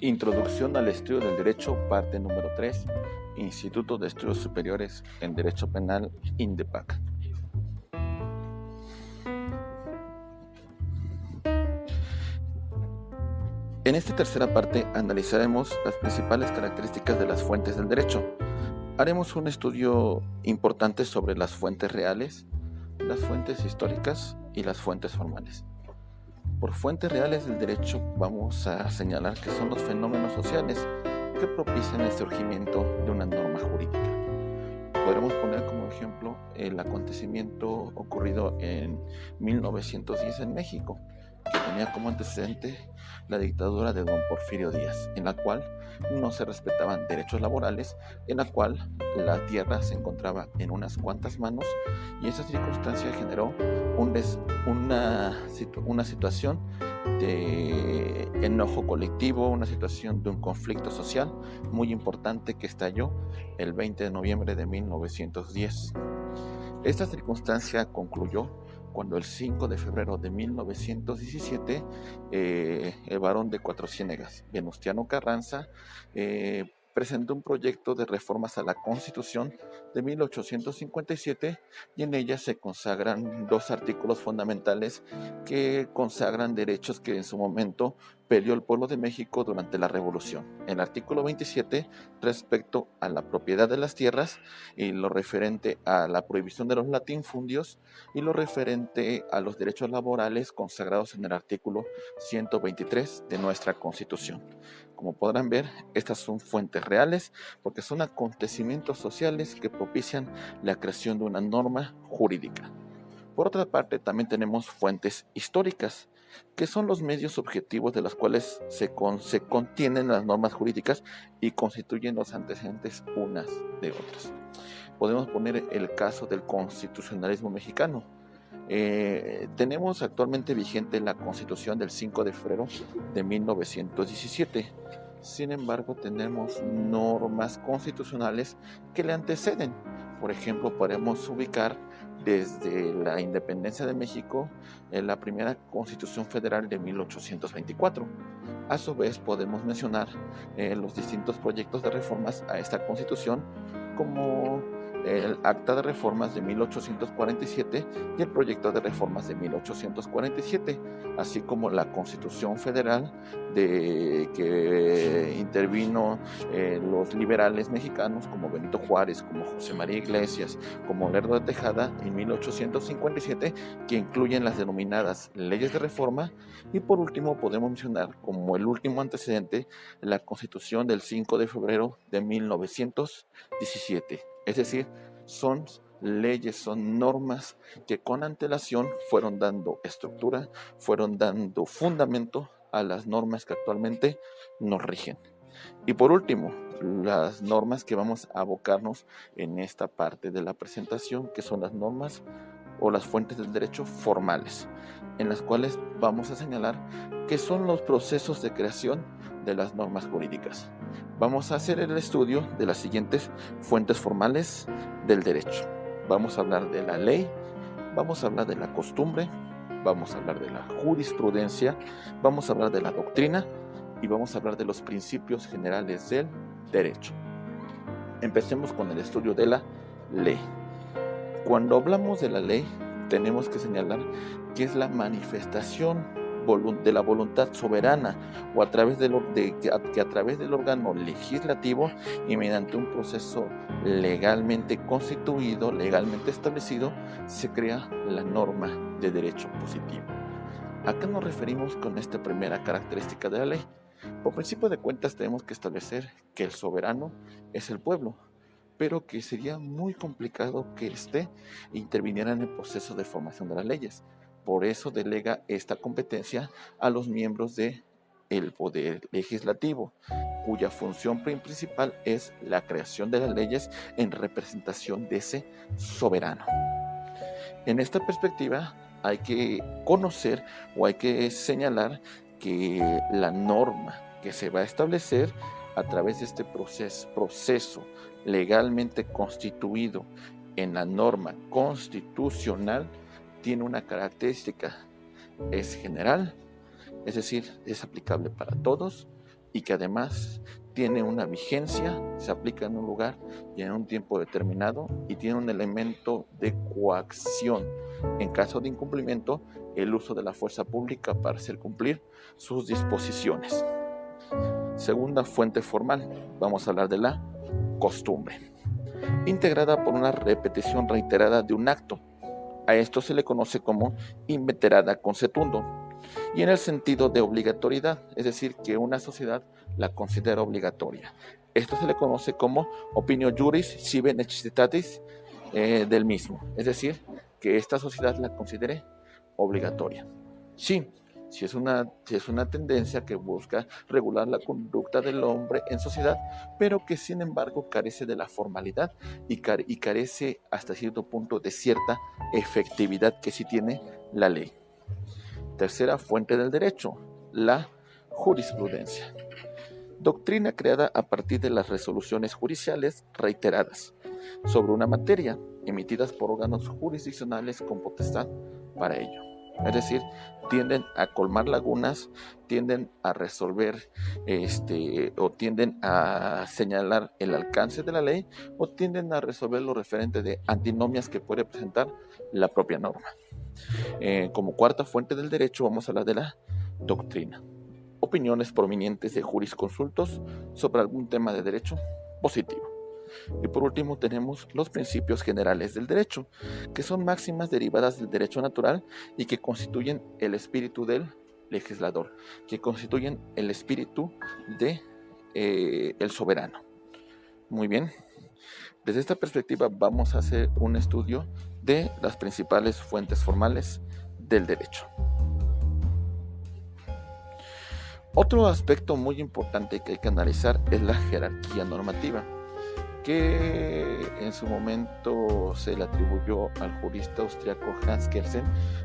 Introducción al estudio del derecho, parte número 3, Instituto de Estudios Superiores en Derecho Penal, INDEPAC. En esta tercera parte analizaremos las principales características de las fuentes del derecho. Haremos un estudio importante sobre las fuentes reales, las fuentes históricas y las fuentes formales. Por fuentes reales del derecho vamos a señalar que son los fenómenos sociales que propician el surgimiento de una norma jurídica. Podremos poner como ejemplo el acontecimiento ocurrido en 1910 en México, que tenía como antecedente la dictadura de don Porfirio Díaz, en la cual no se respetaban derechos laborales, en la cual la tierra se encontraba en unas cuantas manos, y esa circunstancia generó una situación de enojo colectivo, una situación de un conflicto social muy importante que estalló el 20 de noviembre de 1910. Esta circunstancia concluyó cuando el 5 de febrero de 1917 el varón de Cuatro Ciénegas, Venustiano Carranza, presentó un proyecto de reformas a la Constitución de 1857 y en ella se consagran dos artículos fundamentales que consagran derechos que en su momento peleó el pueblo de México durante la Revolución. El artículo 27 respecto a la propiedad de las tierras y lo referente a la prohibición de los latifundios y lo referente a los derechos laborales consagrados en el artículo 123 de nuestra Constitución. Como podrán ver, estas son fuentes reales porque son acontecimientos sociales que propician la creación de una norma jurídica. Por otra parte, también tenemos fuentes históricas, que son los medios objetivos de los cuales se contienen las normas jurídicas y constituyen los antecedentes unas de otras. Podemos poner el caso del constitucionalismo mexicano. Tenemos actualmente vigente la Constitución del 5 de febrero de 1917. Sin embargo, tenemos normas constitucionales que le anteceden. Por ejemplo, podemos ubicar desde la independencia de México en la primera Constitución Federal de 1824. A su vez, podemos mencionar los distintos proyectos de reformas a esta Constitución, como el Acta de Reformas de 1847 y el Proyecto de Reformas de 1847, así como la Constitución Federal que intervino los liberales mexicanos como Benito Juárez, como José María Iglesias, como Lerdo de Tejada en 1857, que incluyen las denominadas leyes de reforma. Y por último podemos mencionar como el último antecedente la Constitución del 5 de febrero de 1917. Es decir, son leyes, son normas que con antelación fueron dando estructura, fueron dando fundamento a las normas que actualmente nos rigen. Y por último, las normas que vamos a abocarnos en esta parte de la presentación, que son las normas o las fuentes del derecho formales, en las cuales vamos a señalar que son los procesos de creación de las normas jurídicas. Vamos a hacer el estudio de las siguientes fuentes formales del derecho. Vamos a hablar de la ley, vamos a hablar de la costumbre, vamos a hablar de la jurisprudencia, vamos a hablar de la doctrina y vamos a hablar de los principios generales del derecho. Empecemos con el estudio de la ley. Cuando hablamos de la ley, tenemos que señalar que es la manifestación de la voluntad soberana o a través a través del órgano legislativo y mediante un proceso legalmente constituido, legalmente establecido, se crea la norma de derecho positivo. ¿A qué nos referimos con esta primera característica de la ley? Por principio de cuentas tenemos que establecer que el soberano es el pueblo, pero que sería muy complicado que éste interviniera en el proceso de formación de las leyes. Por eso delega esta competencia a los miembros del Poder Legislativo, cuya función principal es la creación de las leyes en representación de ese soberano. En esta perspectiva hay que conocer o hay que señalar que la norma que se va a establecer a través de este proceso legalmente constituido en la norma constitucional tiene una característica: es general, es decir, es aplicable para todos, y que además tiene una vigencia, se aplica en un lugar y en un tiempo determinado y tiene un elemento de coacción. En caso de incumplimiento, el uso de la fuerza pública para hacer cumplir sus disposiciones. Segunda fuente formal, vamos a hablar de la costumbre, integrada por una repetición reiterada de un acto. A esto se le conoce como inveterada consuetundo, y en el sentido de obligatoriedad, es decir, que una sociedad la considera obligatoria. Esto se le conoce como opinio juris sive necessitatis del mismo, es decir, que esta sociedad la considere obligatoria. Sí, si es una tendencia que busca regular la conducta del hombre en sociedad, pero que sin embargo carece de la formalidad y carece hasta cierto punto de cierta efectividad que sí tiene la ley. Tercera fuente del derecho, la jurisprudencia. Doctrina creada a partir de las resoluciones judiciales reiteradas sobre una materia, emitidas por órganos jurisdiccionales con potestad para ello. Es decir, tienden a colmar lagunas, tienden a resolver o tienden a señalar el alcance de la ley o tienden a resolver lo referente de antinomias que puede presentar la propia norma. Como cuarta fuente del derecho vamos a hablar de la doctrina. Opiniones provenientes de jurisconsultos sobre algún tema de derecho positivo. Y por último tenemos los principios generales del derecho, que son máximas derivadas del derecho natural y que constituyen el espíritu del legislador, que constituyen el espíritu de el soberano. Muy bien, desde esta perspectiva vamos a hacer un estudio de las principales fuentes formales del derecho. Otro aspecto muy importante que hay que analizar es la jerarquía normativa, que en su momento se le atribuyó al jurista austriaco Hans Kelsen,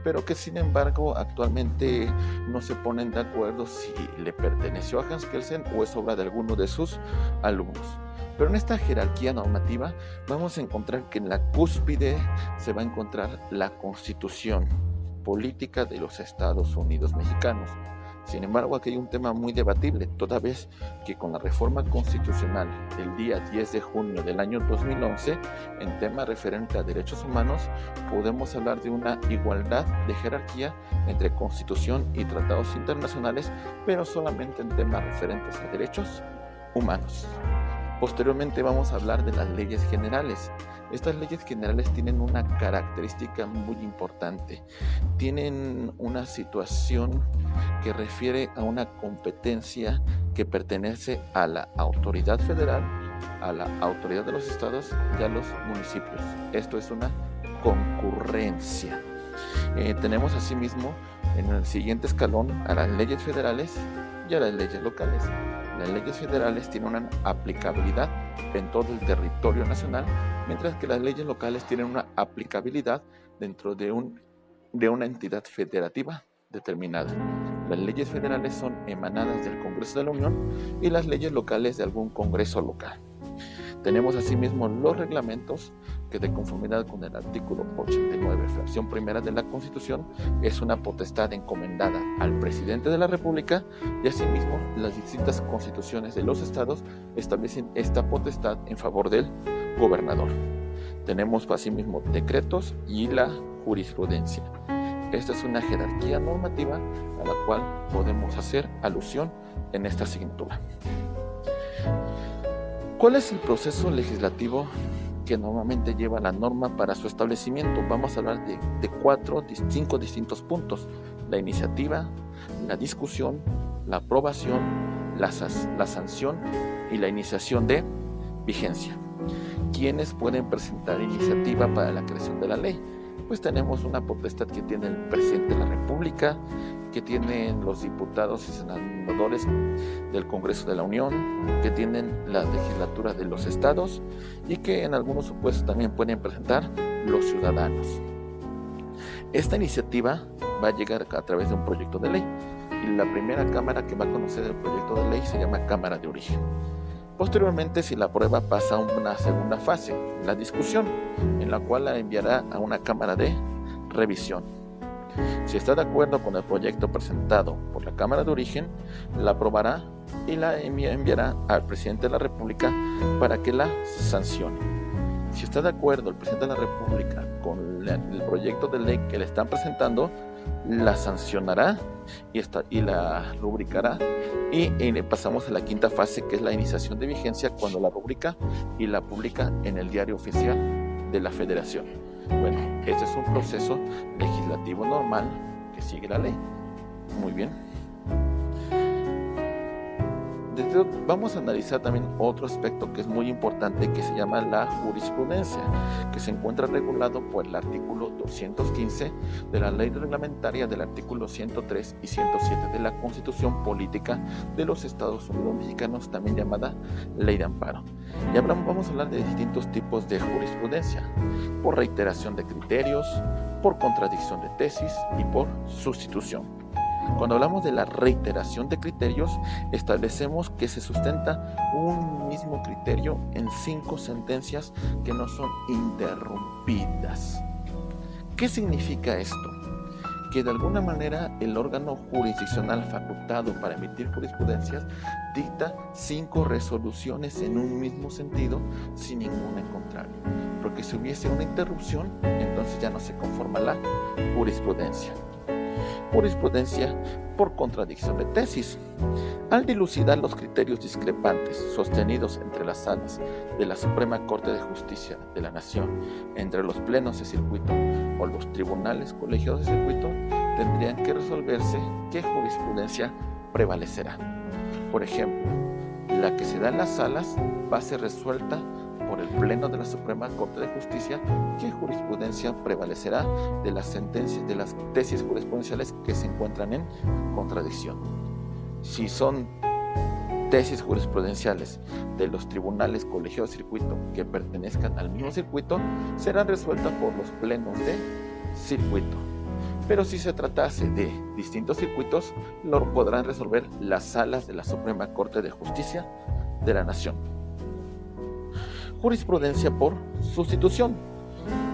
pero que sin embargo actualmente no se ponen de acuerdo si le perteneció a Hans Kelsen o es obra de alguno de sus alumnos. Pero en esta jerarquía normativa vamos a encontrar que en la cúspide se va a encontrar la Constitución Política de los Estados Unidos Mexicanos. Sin embargo, aquí hay un tema muy debatible, toda vez que con la reforma constitucional del día 10 de junio del año 2011, en tema referente a derechos humanos, podemos hablar de una igualdad de jerarquía entre Constitución y tratados internacionales, pero solamente en temas referentes a derechos humanos. Posteriormente vamos a hablar de las leyes generales. Estas leyes generales tienen una característica muy importante. Tienen una situación que refiere a una competencia que pertenece a la autoridad federal, a la autoridad de los estados y a los municipios. Esto es una concurrencia. Tenemos asimismo en el siguiente escalón a las leyes federales y a las leyes locales. Las leyes federales tienen una aplicabilidad en todo el territorio nacional, mientras que las leyes locales tienen una aplicabilidad dentro de una entidad federativa determinada. Las leyes federales son emanadas del Congreso de la Unión y las leyes locales de algún congreso local. Tenemos asimismo los reglamentos que, de conformidad con el artículo 89, fracción primera de la Constitución, es una potestad encomendada al presidente de la República, y asimismo las distintas constituciones de los estados establecen esta potestad en favor del gobernador. Tenemos asimismo decretos y la jurisprudencia. Esta es una jerarquía normativa a la cual podemos hacer alusión en esta asignatura. ¿Cuál es el proceso legislativo que normalmente lleva la norma para su establecimiento? Vamos a hablar de 5 distintos puntos: la iniciativa, la discusión, la aprobación, la sanción y la iniciación de vigencia. ¿Quiénes pueden presentar iniciativa para la creación de la ley? Pues tenemos una potestad que tiene el presidente de la República, que tienen los diputados y senadores del Congreso de la Unión, que tienen la legislatura de los estados y que en algunos supuestos también pueden presentar los ciudadanos. Esta iniciativa va a llegar a través de un proyecto de ley y la primera cámara que va a conocer el proyecto de ley se llama Cámara de Origen. Posteriormente, si la aprueba, pasa a una segunda fase, la discusión, en la cual la enviará a una cámara de revisión. Si está de acuerdo con el proyecto presentado por la Cámara de Origen, la aprobará y la enviará al presidente de la República para que la sancione. Si está de acuerdo el presidente de la República con el proyecto de ley que le están presentando, la sancionará y la rubricará, y pasamos a la quinta fase, que es la iniciación de vigencia, cuando la rubrica y la publica en el Diario Oficial de la Federación. Bueno, este es un proceso legislativo normal que sigue la ley. Muy bien. Vamos a analizar también otro aspecto que es muy importante, que se llama la jurisprudencia, que se encuentra regulado por el artículo 215 de la Ley Reglamentaria, del artículo 103 y 107 de la Constitución Política de los Estados Unidos Mexicanos, también llamada Ley de Amparo. Y vamos a hablar de distintos tipos de jurisprudencia: por reiteración de criterios, por contradicción de tesis y por sustitución. Cuando hablamos de la reiteración de criterios, establecemos que se sustenta un mismo criterio en 5 sentencias que no son interrumpidas. ¿Qué significa esto? Que de alguna manera el órgano jurisdiccional facultado para emitir jurisprudencias dicta 5 resoluciones en un mismo sentido sin ninguna en contrario. Porque si hubiese una interrupción, entonces ya no se conforma la jurisprudencia. Jurisprudencia por contradicción de tesis. Al dilucidar los criterios discrepantes sostenidos entre las salas de la Suprema Corte de Justicia de la Nación, entre los plenos de circuito o los tribunales colegiados de circuito, tendrían que resolverse qué jurisprudencia prevalecerá. Por ejemplo, la que se da en las salas va a ser resuelta por el Pleno de la Suprema Corte de Justicia, qué jurisprudencia prevalecerá de las sentencias, de las tesis jurisprudenciales que se encuentran en contradicción. Si son tesis jurisprudenciales de los tribunales colegiados de circuito que pertenezcan al mismo circuito, serán resueltas por los plenos de circuito. Pero si se tratase de distintos circuitos, lo podrán resolver las salas de la Suprema Corte de Justicia de la Nación. Jurisprudencia por sustitución.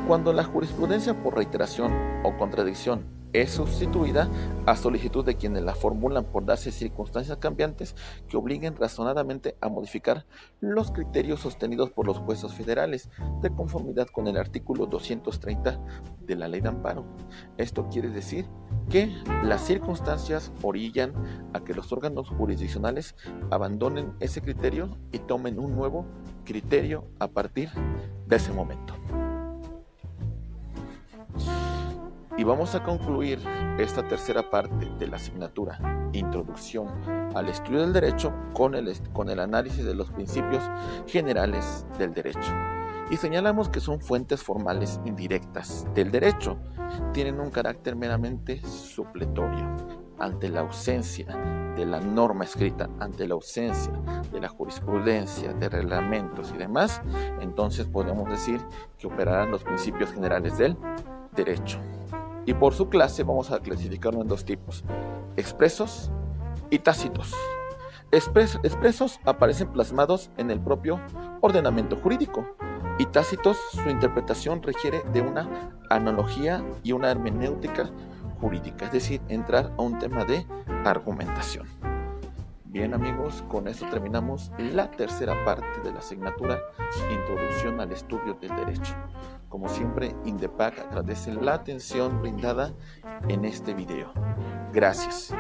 Cuando la jurisprudencia por reiteración o contradicción es sustituida a solicitud de quienes la formulan por darse circunstancias cambiantes que obliguen razonadamente a modificar los criterios sostenidos por los jueces federales, de conformidad con el artículo 230 de la Ley de Amparo. Esto quiere decir que las circunstancias orillan a que los órganos jurisdiccionales abandonen ese criterio y tomen un nuevo criterio a partir de ese momento. Y vamos a concluir esta tercera parte de la asignatura Introducción al Estudio del Derecho con el análisis de los principios generales del derecho. Y señalamos que son fuentes formales indirectas del derecho. Tienen un carácter meramente supletorio. Ante la ausencia de la norma escrita, ante la ausencia de la jurisprudencia, de reglamentos y demás, entonces podemos decir que operarán los principios generales del derecho. Y por su clase vamos a clasificarlo en 2 tipos: expresos y tácitos. Expresos aparecen plasmados en el propio ordenamiento jurídico, y tácitos, su interpretación requiere de una analogía y una hermenéutica jurídica, es decir, entrar a un tema de argumentación. Bien amigos, con esto terminamos la tercera parte de la asignatura Introducción al Estudio del Derecho. Como siempre, INDEPAC agradece la atención brindada en este video. Gracias.